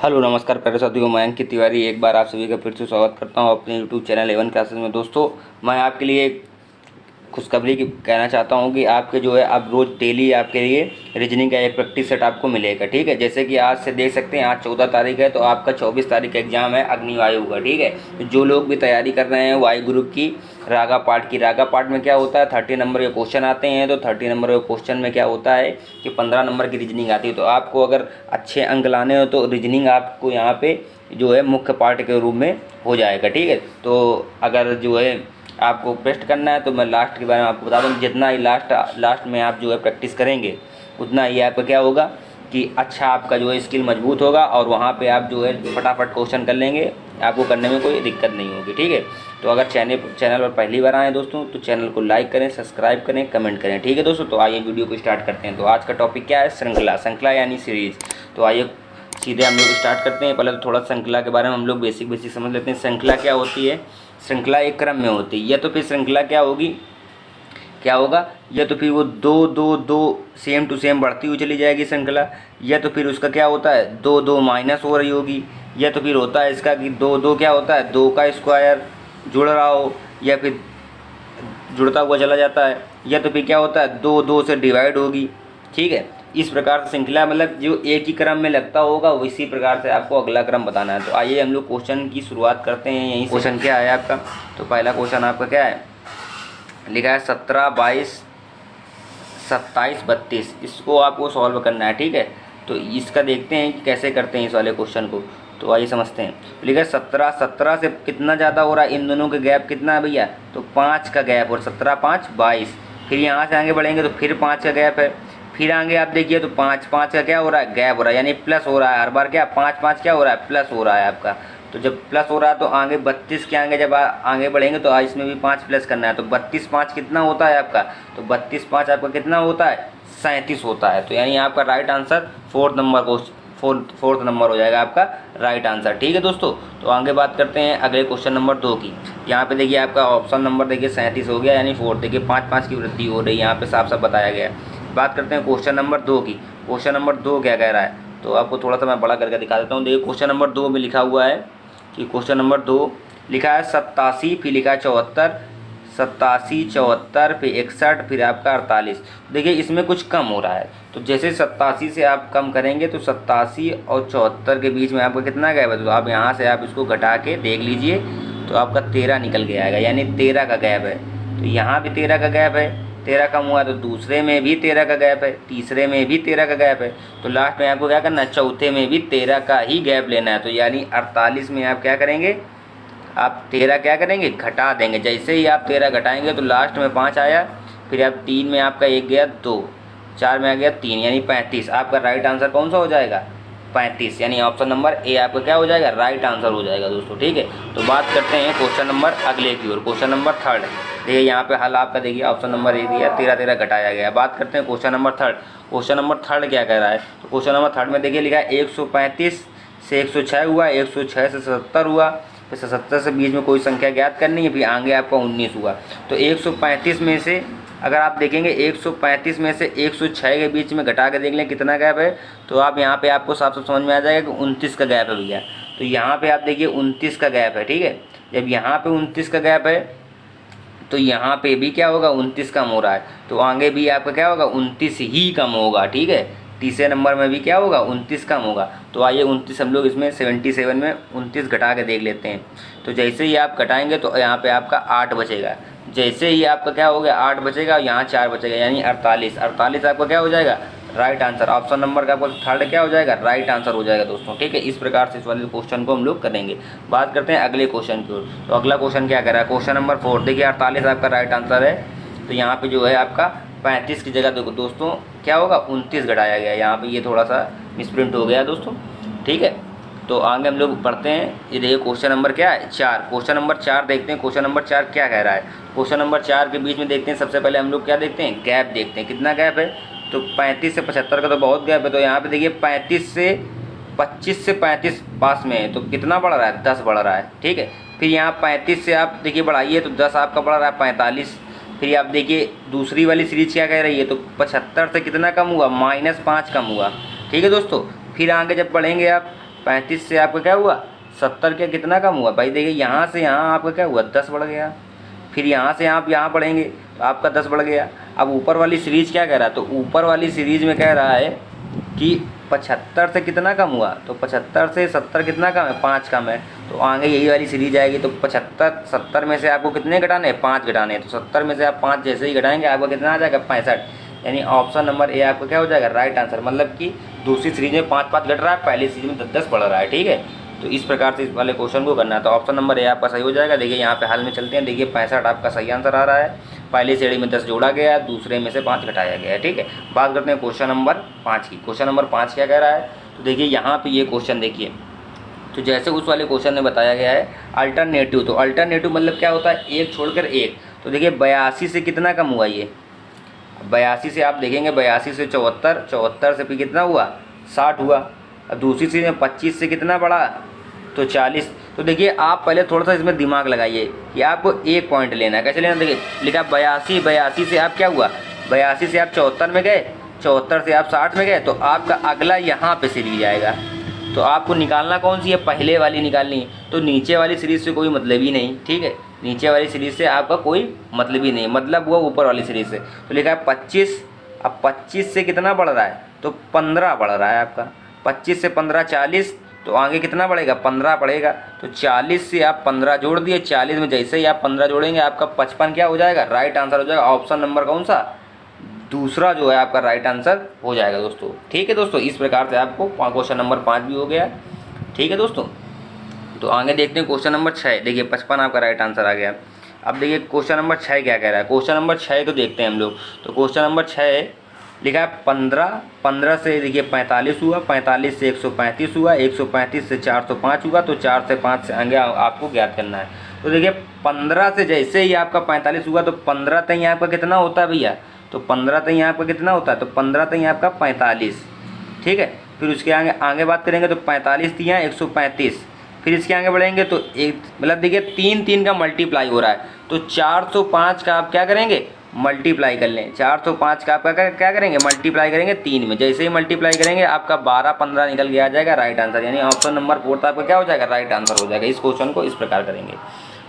Hello नमस्कार प्यारे साथियों, मैं अंकित तिवारी एक बार आप सभी का फिर से स्वागत करता हूं अपने यूट्यूब चैनल A1 क्लासेस में। दोस्तों, मैं आपके लिए खुशखबरी कहना चाहता हूं कि आपके जो है अब रोज़ डेली आपके लिए रीजनिंग का एक प्रैक्टिस सेट आपको मिलेगा। ठीक है, जैसे कि आज से देख सकते हैं, आज 14 तारीख है तो आपका 24 तारीख का एग्जाम है अग्निवायु का। ठीक है, तो जो लोग भी तैयारी कर रहे हैं वायु ग्रुप की रागा पार्ट में क्या होता है 30 नंबर के क्वेश्चन आते हैं। तो 30 नंबर के क्वेश्चन में क्या होता है कि 15 नंबर की रीजनिंग आती है। तो आपको अगर अच्छे अंक लाने हो तो रीजनिंग आपको यहाँ पे जो है मुख्य पार्ट के रूप में हो जाएगा। ठीक है, तो अगर जो है आपको टेस्ट करना है तो मैं लास्ट के बारे में आपको बता दूँ, जितना ही लास्ट में आप जो है प्रैक्टिस करेंगे उतना ही आपका क्या होगा कि अच्छा आपका जो है स्किल मजबूत होगा और वहाँ पे आप जो है फटाफट क्वेश्चन कर लेंगे, आपको करने में कोई दिक्कत नहीं होगी। ठीक है, तो अगर चैनल पर पहली बार आए दोस्तों तो चैनल को लाइक करें, सब्सक्राइब करें, कमेंट करें। ठीक है दोस्तों, तो आइए वीडियो को स्टार्ट करते हैं। तो आज का टॉपिक क्या है, श्रृंखला यानी सीरीज़। तो आइए सीधे हम लोग स्टार्ट करते हैं। पहले तो थोड़ा श्रृंखला के बारे में हम लोग बेसिक समझ लेते हैं। श्रृंखला क्या होती है? श्रृंखला एक क्रम में होती है, या तो फिर श्रृंखला क्या होगा, या तो फिर वो दो दो दो सेम टू सेम बढ़ती हुई चली जाएगी श्रृंखला, या तो फिर उसका क्या होता है दो दो माइनस हो रही होगी, या तो फिर होता है इसका कि दो दो क्या होता है 2 का स्क्वायर जुड़ रहा हो, या फिर जुड़ता हुआ चला जाता है, या तो फिर क्या होता है 2 2 से डिवाइड होगी। ठीक है, इस प्रकार से श्रृंखला मतलब जो एक ही क्रम में लगता होगा उसी प्रकार से आपको अगला क्रम बताना है। तो आइए हम लोग क्वेश्चन की शुरुआत करते हैं। यहीं क्वेश्चन क्या है आपका, तो पहला क्वेश्चन आपका क्या है, लिखा है 17 22 27 32। इसको आपको सॉल्व करना है। ठीक है, तो इसका देखते हैं कि कैसे करते हैं इस वाले क्वेश्चन को। तो आइए समझते हैं। लिखा है 17 से कितना ज़्यादा हो रहा है, इन दोनों के गैप कितना है भैया, तो 5 का गैप, और 17 5 22। फिर यहाँ से आगे बढ़ेंगे तो फिर 5 का गैप है, फिर आगे आप देखिए तो 5 5 का क्या हो रहा है, गैप हो रहा है, यानी प्लस हो रहा है हर बार। क्या 5 5 क्या हो रहा है, प्लस हो रहा है आपका। तो जब प्लस हो रहा है तो आगे 32 के आगे जब आगे बढ़ेंगे तो इसमें भी 5 प्लस करना है। तो 32 5 कितना होता है आपका, तो 32 5 आपका कितना होता है 37 होता है। तो यानी आपका राइट आंसर फोर्थ नंबर हो जाएगा आपका राइट आंसर। ठीक है दोस्तों, तो आगे बात करते हैं अगले क्वेश्चन नंबर 2 की। यहाँ पे देखिए आपका ऑप्शन नंबर देखिए 37 हो गया, यानी 4। देखिए 5 5 की वृद्धि हो रही है, यहाँ पे साफ साफ बताया गया है। बात करते हैं क्वेश्चन नंबर 2 की। क्वेश्चन नंबर 2 क्या कह रहा है, तो आपको थोड़ा सा मैं बड़ा करके दिखा देता हूँ। देखिए क्वेश्चन नंबर 2 में लिखा हुआ है कि क्वेश्चन नंबर 2 लिखा है 87, फिर लिखा है 74, 87 74 फिर 61 फिर आपका 48। देखिए इसमें कुछ कम हो रहा है, तो जैसे 87 से आप कम करेंगे तो 87 और 74 के बीच में आपका कितना गैप है, तो आप यहाँ से आप इसको घटा के देख लीजिए तो आपका 13 निकल के आएगा, यानी 13 का गैप है। तो यहाँ भी 13 का गैप है, 13 कम हुआ तो दूसरे में भी 13 का गैप है, तीसरे में भी 13 का गैप है। तो लास्ट में आपको क्या करना है, चौथे में भी 13 का ही गैप लेना है। तो यानी 48 में आप क्या करेंगे, आप 13 क्या करेंगे, घटा देंगे। जैसे ही आप 13 घटाएंगे तो लास्ट में 5 आया, फिर आप 3 में आपका 1 गया 2, 4 में आ गया 3, यानी 35। आपका राइट आंसर कौन सा हो जाएगा, 35, यानी ऑप्शन नंबर ए आपका क्या हो जाएगा, राइट आंसर हो जाएगा दोस्तों। ठीक है, तो बात करते हैं क्वेश्चन नंबर अगले की ओर। क्वेश्चन नंबर 3 देखिए यहाँ पे हल आपका देखिए ऑप्शन नंबर ए दिया, 13 13 घटाया गया। बात करते हैं क्वेश्चन नंबर 3। क्वेश्चन नंबर 3 क्या कह रहा है, तो क्वेश्चन नंबर 3 में देखिए लिखा है 135 से 106 हुआ, 106 से 77 हुआ, फिर 77 से बीच में कोई संख्या ज्ञात करनी है, फिर आगे आपका 19 हुआ। तो 135 में से अगर आप देखेंगे 135 में से 106 के बीच में घटा के देख लें कितना गैप है, तो आप यहाँ पे आपको साफ साफ समझ में आ जाएगा कि 29 का गैप है भैया। तो यहाँ पे आप देखिए 29 का गैप है। ठीक है, जब यहाँ पे 29 का गैप है तो यहाँ पे भी क्या होगा 29 कम हो रहा है, तो आगे भी आपका क्या होगा 29 ही कम होगा। ठीक है, तीसरे नंबर में भी क्या होगा 29 कम होगा। तो आइए 29 हम लोग इसमें 77 में 29 घटा के देख लेते हैं। तो जैसे ही आप घटाएंगे तो यहाँ पे आपका 8 बचेगा, जैसे ही आपका क्या हो गया 8 बचेगा, यहाँ 4 बचेगा, यानी 48। 48 आपका क्या हो जाएगा, राइट आंसर। ऑप्शन नंबर का आपका 3 क्या हो जाएगा, राइट आंसर हो जाएगा दोस्तों। ठीक है, इस प्रकार से इस वाले क्वेश्चन को हम लोग करेंगे। बात करते हैं अगले क्वेश्चन की ओर। तो अगला क्वेश्चन क्या कर रहा है, क्वेश्चन नंबर 4 देखिए 48 आपका राइट आंसर है। तो यहाँ पे जो है आपका 35 की जगह देखो दोस्तों क्या होगा 29 घटाया गया, यहाँ पे ये थोड़ा सा मिसप्रिंट हो गया दोस्तों। ठीक है, तो आगे हम लोग पढ़ते हैं। ये देखिए क्वेश्चन नंबर क्या है 4। क्वेश्चन नंबर 4 देखते हैं, क्वेश्चन नंबर 4 क्या कह रहा है। क्वेश्चन नंबर 4 के बीच में देखते हैं, सबसे पहले हम लोग क्या देखते हैं, गैप देखते हैं कितना गैप है। तो 35 से 75 का तो बहुत गैप है, तो यहाँ पे देखिए 25 से 35 पास में है, तो कितना बढ़ रहा है 10 बढ़ रहा है। ठीक है, फिर यहाँ 35 से आप देखिए बढ़ाइए तो 10 आपका बढ़ रहा है 45। फिर आप देखिए दूसरी वाली सीरीज क्या कह रही है, तो 75 से कितना कम हुआ -5 कम हुआ। ठीक है दोस्तों, फिर आगे जब बढ़ेंगे आप 35 से आपका क्या हुआ 70 क्या कितना कम हुआ भाई? देखिए यहाँ से यहाँ आपका क्या हुआ 10 बढ़ गया। फिर यहाँ से आप यहाँ बढ़ेंगे तो आपका 10 बढ़ गया। अब ऊपर वाली सीरीज़ क्या कह रहा है? तो ऊपर वाली सीरीज़ में कह रहा है कि 75 से कितना कम हुआ? तो 75 से 70 कितना कम है? 5 कम है। तो आगे यही वाली सीरीज आएगी। तो 75 70 में से आपको कितने घटाने हैं? 5 घटाने हैं। तो 70 में से आप 5 जैसे ही घटाएंगे आपका कितना आ जाएगा? 65। यानी ऑप्शन नंबर ए आपका क्या हो जाएगा? Right answer. मतलब कि दूसरी सीरीज में 5-5 घट रहा है, पहली सीरीज में 10-10 बढ़ रहा है। ठीक है, तो इस प्रकार से इस वाले क्वेश्चन को करना है। तो ऑप्शन नंबर ए आपका सही हो जाएगा। देखिए यहाँ पे हाल में चलते हैं। देखिए 65 आपका सही आंसर आ रहा है। पहली श्रेणी में 10 जोड़ा गया है, दूसरे में से 5 घटाया गया है। ठीक है, बात करते हैं क्वेश्चन नंबर 5 की। क्वेश्चन नंबर 5 क्या कह रहा है? तो देखिए यहाँ पे ये क्वेश्चन देखिए, तो जैसे उस वाले क्वेश्चन में बताया गया है अल्टरनेटिव। तो अल्टरनेटिव मतलब क्या होता है? एक छोड़कर एक। तो देखिए 82 से कितना कम हुआ? ये 82 से आप देखेंगे 82 से 74, 74 से फिर कितना हुआ? 60 हुआ। अब दूसरी चीज़ में 25 से कितना बढ़ा? तो 40। तो देखिए आप पहले थोड़ा सा इसमें दिमाग लगाइए कि आपको एक पॉइंट लेना है। कैसे लेना? देखिए लिखा 82 से आप क्या हुआ? 82 से आप 74 में गए, 74 से आप 60 में गए, तो आपका अगला यहाँ पे सीरीज आएगा। तो आपको निकालना कौन सी है? पहले वाली निकालनी है। तो नीचे वाली सीरीज़ से कोई मतलब ही नहीं। ठीक है, नीचे वाली सीरीज़ से आपका कोई मतलब ही नहीं, मतलब वो ऊपर वाली सीरीज़ से। तो लिखा है 25। अब 25 से कितना बढ़ रहा है? तो 15 बढ़ रहा है आपका। 25 से 15 40, तो आगे कितना बढ़ेगा? 15 बढ़ेगा। तो 40 से आप 15 जोड़ दिए, 40 में जैसे ही आप 15 जोड़ेंगे आपका 55 क्या हो जाएगा? राइट आंसर हो जाएगा। ऑप्शन नंबर कौन सा? दूसरा जो है आपका राइट आंसर हो जाएगा दोस्तों। ठीक है दोस्तों, इस प्रकार से आपको क्वेश्चन नंबर 5 भी हो गया। ठीक है दोस्तों, तो आगे देखते हैं क्वेश्चन नंबर 6। देखिए 55 आपका राइट आंसर आ गया। अब देखिए क्वेश्चन नंबर 6 क्या कह रहा है? क्वेश्चन नंबर 6 को देखते हैं हम लोग। तो क्वेश्चन नंबर 6 लिखा है 15, 15 से देखिए 45 हुआ, 45 से 135 हुआ, 135 से 405 हुआ। तो 4 से 5 से आगे आपको ज्ञात करना है। तो देखिए 15 से जैसे ही आपका 45 हुआ, तो 15 तक आपका कितना होता है भैया? तो 15 तक आपका कितना होता है? तो 15 तक आपका 45। ठीक है, फिर उसके आगे बात करेंगे तो 45 दिया 135। फिर इसके आगे बढ़ेंगे तो एक मतलब देखिए 3 का मल्टीप्लाई हो रहा है। तो 405 का आप क्या करेंगे? मल्टीप्लाई कर लें। 405 का आपका क्या करेंगे? मल्टीप्लाई करेंगे 3 में। जैसे ही मल्टीप्लाई करेंगे आपका 12-15 निकल के आ जाएगा राइट आंसर। यानी ऑप्शन नंबर 4 आपका क्या हो जाएगा? राइट आंसर हो जाएगा। इस क्वेश्चन को इस प्रकार करेंगे।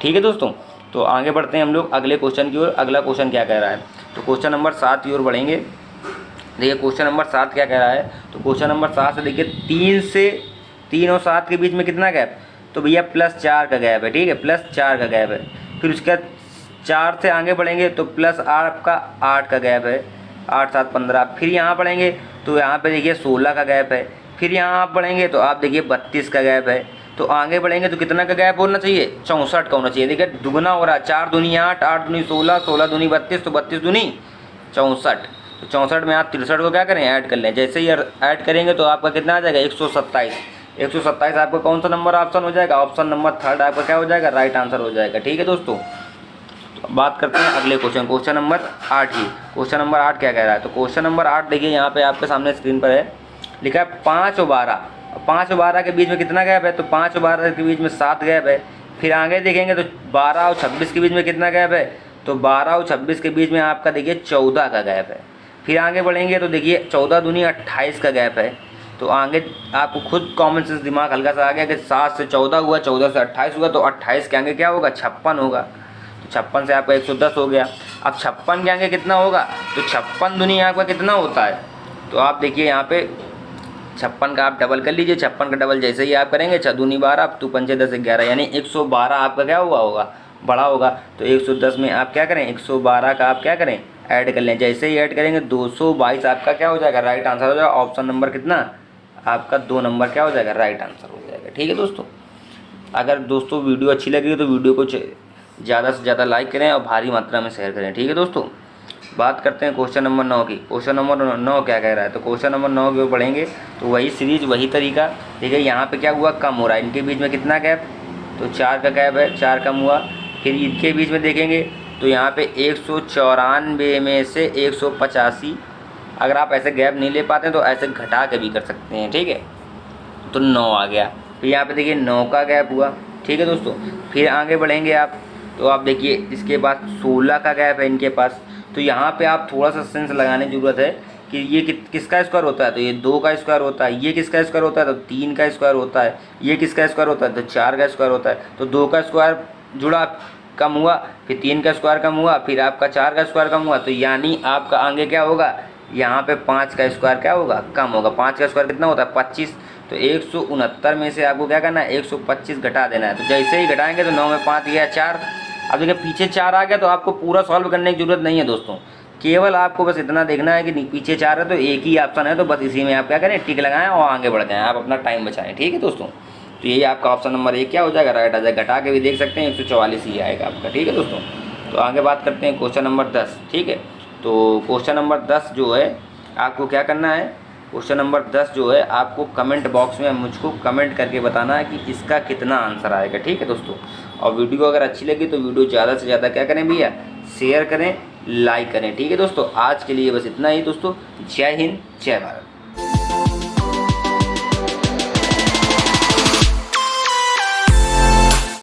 ठीक है दोस्तों, तो आगे बढ़ते हैं हम लोग अगले क्वेश्चन की ओर। अगला क्वेश्चन क्या कह रहा है? तो क्वेश्चन नंबर 7 की ओर बढ़ेंगे। देखिए क्वेश्चन नंबर 7 क्या कह रहा है? तो क्वेश्चन नंबर 7 से देखिए 3 और 7 के बीच में कितना गैप? तो भैया +4 का गैप है। ठीक है, +4 का गैप है। फिर उसके 4 से आगे बढ़ेंगे तो +8 आपका 8 का गैप है। 8 7 15। फिर यहाँ बढ़ेंगे तो यहाँ पे देखिए 16 का गैप है। फिर यहाँ आप बढ़ेंगे तो आप देखिए 32 का गैप है। तो आगे बढ़ेंगे तो कितना का गैप होना चाहिए? 64 का होना चाहिए। देखिए दुगना हो रहा है। 4 दूनी 8, 8 दूनी 16, 16 दूनी 32, तो 32 दूनी 64। तो 64 में आप 63 को क्या करें? ऐड कर लें। जैसे ही ऐड करेंगे तो आपका कितना आ जाएगा? 127। 127 आपका कौन सा नंबर ऑप्शन हो जाएगा? ऑप्शन नंबर 3 आपका क्या हो जाएगा? राइट आंसर हो जाएगा। ठीक है दोस्तों, बात करते हैं अगले क्वेश्चन, क्वेश्चन नंबर 8 की। क्वेश्चन नंबर 8 क्या कह रहा है? तो क्वेश्चन नंबर 8 देखिए यहाँ पे आपके सामने स्क्रीन पर है, लिखा है 5 और 12। 5 और 12 के बीच में कितना गैप है? तो 5 और 12 के बीच में 7 गैप है। फिर आगे देखेंगे तो 12 और 26 के बीच में कितना गैप है? तो 12 और 26 के बीच में आपका देखिए 14 का गैप है। फिर आगे बढ़ेंगे तो देखिए 14 दूनी 28 का गैप है। तो आगे आपको खुद कॉमन सेंस दिमाग हल्का सा आ गया कि 7 से 14 हुआ, 14 से 28 हुआ, तो 28 के आगे क्या होगा? 56 होगा। तो 56 से आपका 110 हो गया। अब 56 के आगे कितना होगा? तो 56 दूनी आपका कितना होता है? तो आप देखिए यहाँ पे 56 का आप डबल कर लीजिए। 56 का डबल जैसे ही आप करेंगे 6 दूनी 12, 2 पंचे 10 11, यानी 112 आपका क्या हुआ होगा? बड़ा होगा। तो 110 में आप क्या करें? 112 का आप क्या करें? ऐड कर लें। जैसे ही ऐड करेंगे 222 आपका क्या हो जाएगा? राइट आंसर हो जाएगा। ऑप्शन नंबर कितना? आपका 2 नंबर क्या हो जाएगा? राइट आंसर हो जाएगा। ठीक है दोस्तों, अगर दोस्तों वीडियो अच्छी लगी तो वीडियो को ज़्यादा से ज़्यादा लाइक करें और भारी मात्रा में शेयर करें। ठीक है दोस्तों, बात करते हैं क्वेश्चन नंबर 9 की। क्वेश्चन नंबर 9 क्या कह रहा है? तो क्वेश्चन नंबर 9 की ओर बढ़ेंगे तो वही सीरीज वही तरीका। ठीक है, यहाँ पे क्या हुआ? कम हो रहा है। इनके बीच में कितना गैप? तो 4 का गैप है, 4 कम हुआ। फिर इनके बीच में देखेंगे तो यहाँ पे 194 में से 185। अगर आप ऐसे गैप नहीं ले पाते तो ऐसे घटा के भी कर सकते हैं। ठीक है, तो 9 आ गया। फिर यहाँ पे देखिए 9 का गैप हुआ। ठीक है दोस्तों, फिर आगे बढ़ेंगे आप तो आप देखिए इसके बाद 16 का गैप है इनके पास। तो यहाँ पे आप थोड़ा सा सेंस लगाने की ज़रूरत है कि ये किसका स्क्वायर होता है, तो ये 2 का स्क्वायर होता है। ये किसका स्क्वायर होता है, तो 3 का स्क्वायर होता है। ये किसका स्क्वायर होता है, तो 4 का स्क्वायर होता है। तो 2 का स्क्वायर जुड़ा कम हुआ, फिर 3 का स्क्वायर कम हुआ, फिर आपका 4 का स्क्वायर कम हुआ, तो यानी आपका आगे क्या होगा, यहाँ पे 5 का स्क्वायर क्या होगा, कम होगा। 5 का स्क्वायर कितना होता है, 25। तो 169 में से आपको क्या करना है, 125 घटा देना है। तो जैसे ही घटाएंगे तो 9 में 5 गया 4। अब देखिए पीछे 4 आ गया, तो आपको पूरा सॉल्व करने की जरूरत नहीं है दोस्तों, केवल आपको बस इतना देखना है कि पीछे 4 है तो एक ही ऑप्शन है, तो बस इसी में आप क्या करें, टिक लगाएं और आगे बढ़ जाएं, आप अपना टाइम बचाएं। ठीक है दोस्तों, तो यही आपका ऑप्शन नंबर 1 क्या हो जाएगा, राइट आ जाएगा। घटा के भी देख सकते हैं 144 ही आएगा आपका। ठीक है दोस्तों, तो आगे बात करते हैं क्वेश्चन नंबर 10। ठीक है, तो क्वेश्चन नंबर 10 जो है आपको क्या करना है, क्वेश्चन नंबर 10 जो है आपको कमेंट बॉक्स में मुझको कमेंट करके बताना है कि इसका कितना आंसर आएगा। ठीक है दोस्तों, और वीडियो अगर अच्छी लगी तो वीडियो ज़्यादा से ज़्यादा क्या करें भैया, शेयर करें, लाइक करें। ठीक है दोस्तों, आज के लिए बस इतना ही दोस्तों। जय हिंद, जय भारत।